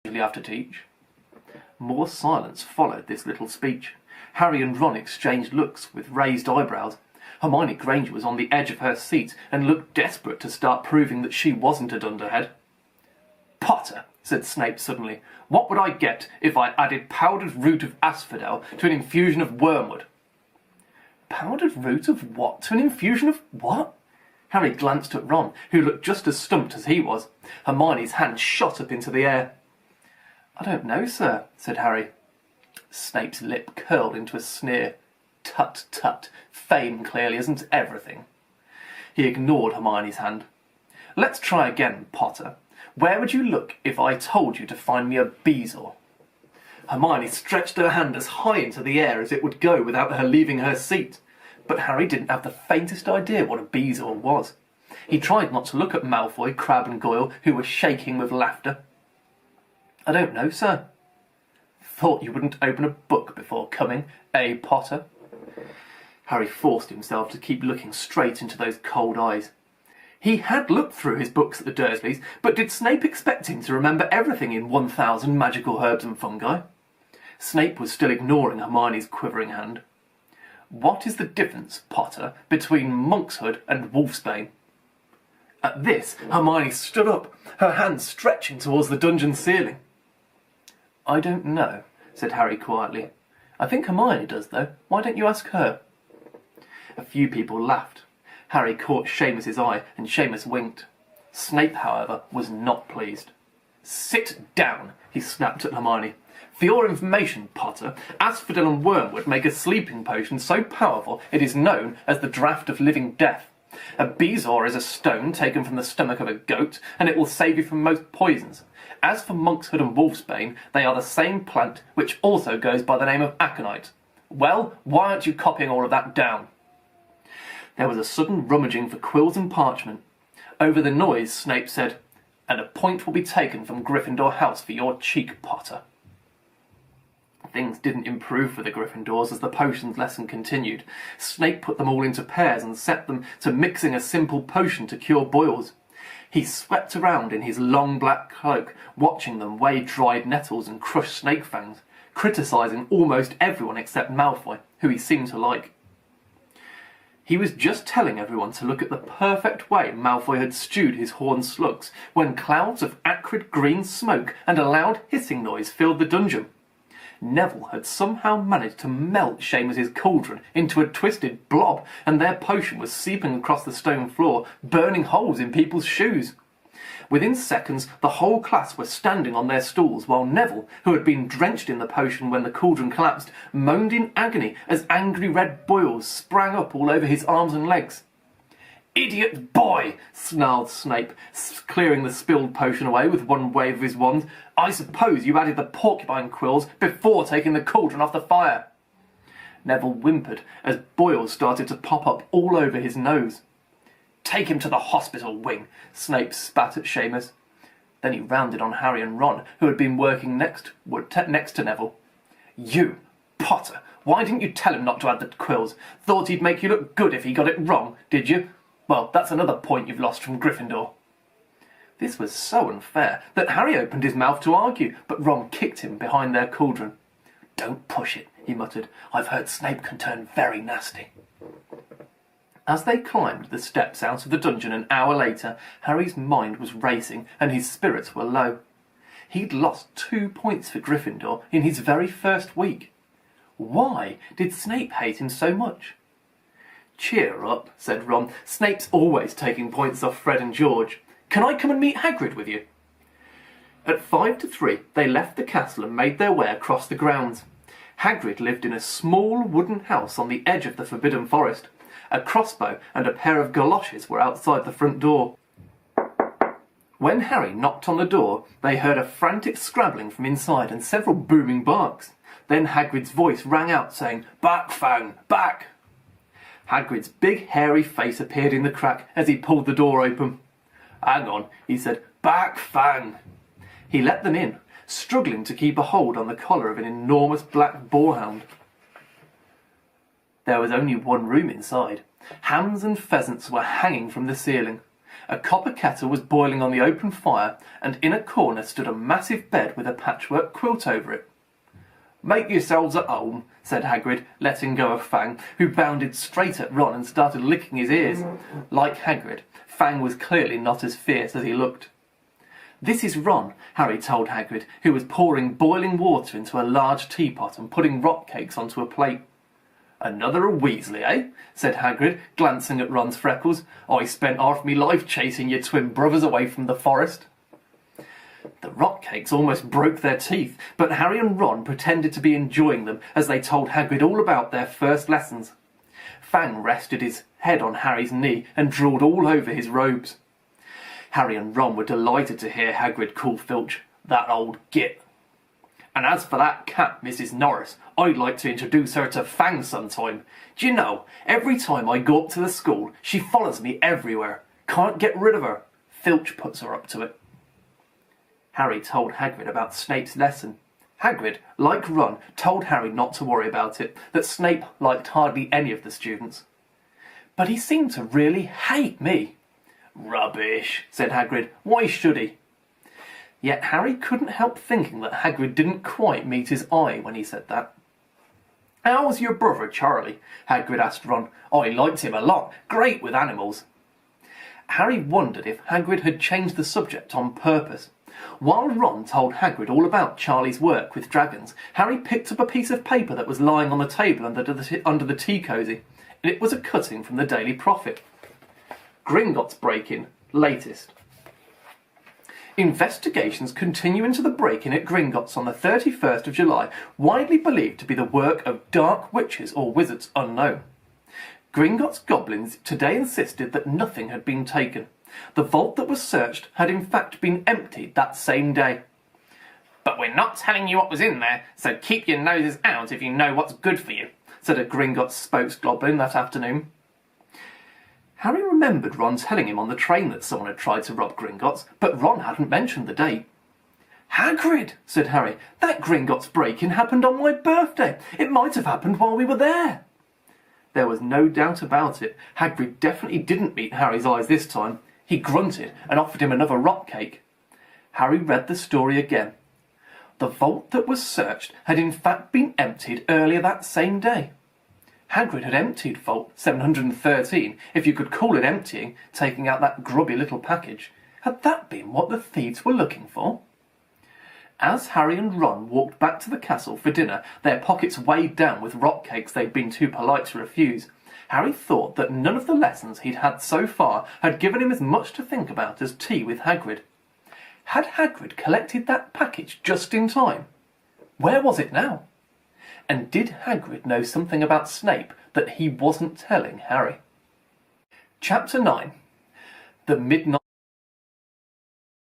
usually have to teach. More silence followed this little speech. Harry and Ron exchanged looks with raised eyebrows. Hermione Granger was on the edge of her seat and looked desperate to start proving that she wasn't a dunderhead. "Potter," said Snape suddenly, "what would I get if I added powdered root of asphodel to an infusion of wormwood?" Powdered root of what to an infusion of what? Harry glanced at Ron, who looked just as stumped as he was. Hermione's hand shot up into the air. "I don't know, sir," said Harry. Snape's lip curled into a sneer. "Tut, tut, fame clearly isn't everything." He ignored Hermione's hand. "Let's try again, Potter. Where would you look if I told you to find me a bezoar?" Hermione stretched her hand as high into the air as it would go without her leaving her seat. But Harry didn't have the faintest idea what a bezoar was. He tried not to look at Malfoy, Crabbe and Goyle, who were shaking with laughter. "I don't know, sir." "Thought you wouldn't open a book before coming, Potter?" Harry forced himself to keep looking straight into those cold eyes. He had looked through his books at the Dursleys, but did Snape expect him to remember everything in 1,000 magical herbs and fungi? Snape was still ignoring Hermione's quivering hand. "What is the difference, Potter, between monkshood and wolfsbane?" At this, Hermione stood up, her hands stretching towards the dungeon ceiling. "I don't know," said Harry quietly. "I think Hermione does, though. Why don't you ask her?" A few people laughed. Harry caught Seamus's eye, and Seamus winked. Snape, however, was not pleased. "Sit down," he snapped at Hermione. "For your information, Potter, asphodel and wormwood make a sleeping potion so powerful it is known as the Draught of Living Death. A bezoar is a stone taken from the stomach of a goat, and it will save you from most poisons. As for monkshood and wolfsbane, they are the same plant, which also goes by the name of aconite. Well, why aren't you copying all of that down?" There was a sudden rummaging for quills and parchment. Over the noise, Snape said, "And a point will be taken from Gryffindor House for your cheek, Potter." Things didn't improve for the Gryffindors as the potions lesson continued. Snape put them all into pairs and set them to mixing a simple potion to cure boils. He swept around in his long black cloak, watching them weigh dried nettles and crush snake fangs, criticising almost everyone except Malfoy, who he seemed to like. He was just telling everyone to look at the perfect way Malfoy had stewed his horned slugs when clouds of acrid green smoke and a loud hissing noise filled the dungeon. Neville had somehow managed to melt Seamus's cauldron into a twisted blob, and their potion was seeping across the stone floor, burning holes in people's shoes. Within seconds, the whole class were standing on their stools, while Neville, who had been drenched in the potion when the cauldron collapsed, moaned in agony as angry red boils sprang up all over his arms and legs. "Idiot boy!" snarled Snape, clearing the spilled potion away with one wave of his wand. "I suppose you added the porcupine quills before taking the cauldron off the fire." Neville whimpered as boils started to pop up all over his nose. "Take him to the hospital wing," Snape spat at Seamus. Then he rounded on Harry and Ron, who had been working next to Neville. "You, Potter, why didn't you tell him not to add the quills? Thought he'd make you look good if he got it wrong, did you? Well, that's another point you've lost from Gryffindor." This was so unfair that Harry opened his mouth to argue, but Ron kicked him behind their cauldron. "Don't push it," he muttered. "I've heard Snape can turn very nasty." As they climbed the steps out of the dungeon an hour later, Harry's mind was racing and his spirits were low. He'd lost 2 points for Gryffindor in his very first week. Why did Snape hate him so much? "Cheer up," said Ron. "Snape's always taking points off Fred and George. Can I come and meet Hagrid with you?" At 5 to 3, they left the castle and made their way across the grounds. Hagrid lived in a small wooden house on the edge of the Forbidden Forest. A crossbow and a pair of galoshes were outside the front door. When Harry knocked on the door, they heard a frantic scrabbling from inside and several booming barks. Then Hagrid's voice rang out, saying, "Back, Fang, back!" Hagrid's big hairy face appeared in the crack as he pulled the door open. "Hang on," he said. "Back, Fang!" He let them in, struggling to keep a hold on the collar of an enormous black boarhound. There was only one room inside. Hams and pheasants were hanging from the ceiling. A copper kettle was boiling on the open fire, and in a corner stood a massive bed with a patchwork quilt over it. "Make yourselves at home," said Hagrid, letting go of Fang, who bounded straight at Ron and started licking his ears. Like Hagrid, Fang was clearly not as fierce as he looked. "This is Ron," Harry told Hagrid, who was pouring boiling water into a large teapot and putting rock cakes onto a plate. "Another a Weasley, eh?" said Hagrid, glancing at Ron's freckles. "I spent half me life chasing your twin brothers away from the forest." The rock cakes almost broke their teeth, but Harry and Ron pretended to be enjoying them as they told Hagrid all about their first lessons. Fang rested his head on Harry's knee and drooled all over his robes. Harry and Ron were delighted to hear Hagrid call Filch "that old git." "And as for that cat, Mrs. Norris, I'd like to introduce her to Fang sometime. Do you know, every time I go up to the school, she follows me everywhere. Can't get rid of her. Filch puts her up to it." Harry told Hagrid about Snape's lesson. Hagrid, like Ron, told Harry not to worry about it, that Snape liked hardly any of the students. "But he seemed to really hate me." "Rubbish," said Hagrid. "Why should he?" Yet Harry couldn't help thinking that Hagrid didn't quite meet his eye when he said that. "How's your brother Charlie?" Hagrid asked Ron. "I liked him a lot. Great with animals." Harry wondered if Hagrid had changed the subject on purpose. While Ron told Hagrid all about Charlie's work with dragons, Harry picked up a piece of paper that was lying on the table under the tea cosy. It was a cutting from the Daily Prophet. "Gringotts break-in, latest. Investigations continue into the break-in at Gringotts on the 31st of July, widely believed to be the work of dark witches or wizards unknown. Gringotts goblins today insisted that nothing had been taken. The vault that was searched had in fact been emptied that same day. "But we're not telling you what was in there, so keep your noses out if you know what's good for you," said a Gringotts spokesgoblin that afternoon. Harry remembered Ron telling him on the train that someone had tried to rob Gringotts, but Ron hadn't mentioned the date. "Hagrid," said Harry, "that Gringotts break-in happened on my birthday. It might have happened while we were there." There was no doubt about it. Hagrid definitely didn't meet Harry's eyes this time. He grunted and offered him another rock cake. Harry read the story again. The vault that was searched had in fact been emptied earlier that same day. Hagrid had emptied Vault 713, if you could call it emptying, taking out that grubby little package. Had that been what the thieves were looking for? As Harry and Ron walked back to the castle for dinner, their pockets weighed down with rock cakes they'd been too polite to refuse, Harry thought that none of the lessons he'd had so far had given him as much to think about as tea with Hagrid. Had Hagrid collected that package just in time? Where was it now? And did Hagrid know something about Snape that he wasn't telling Harry? Chapter 9. The Midnight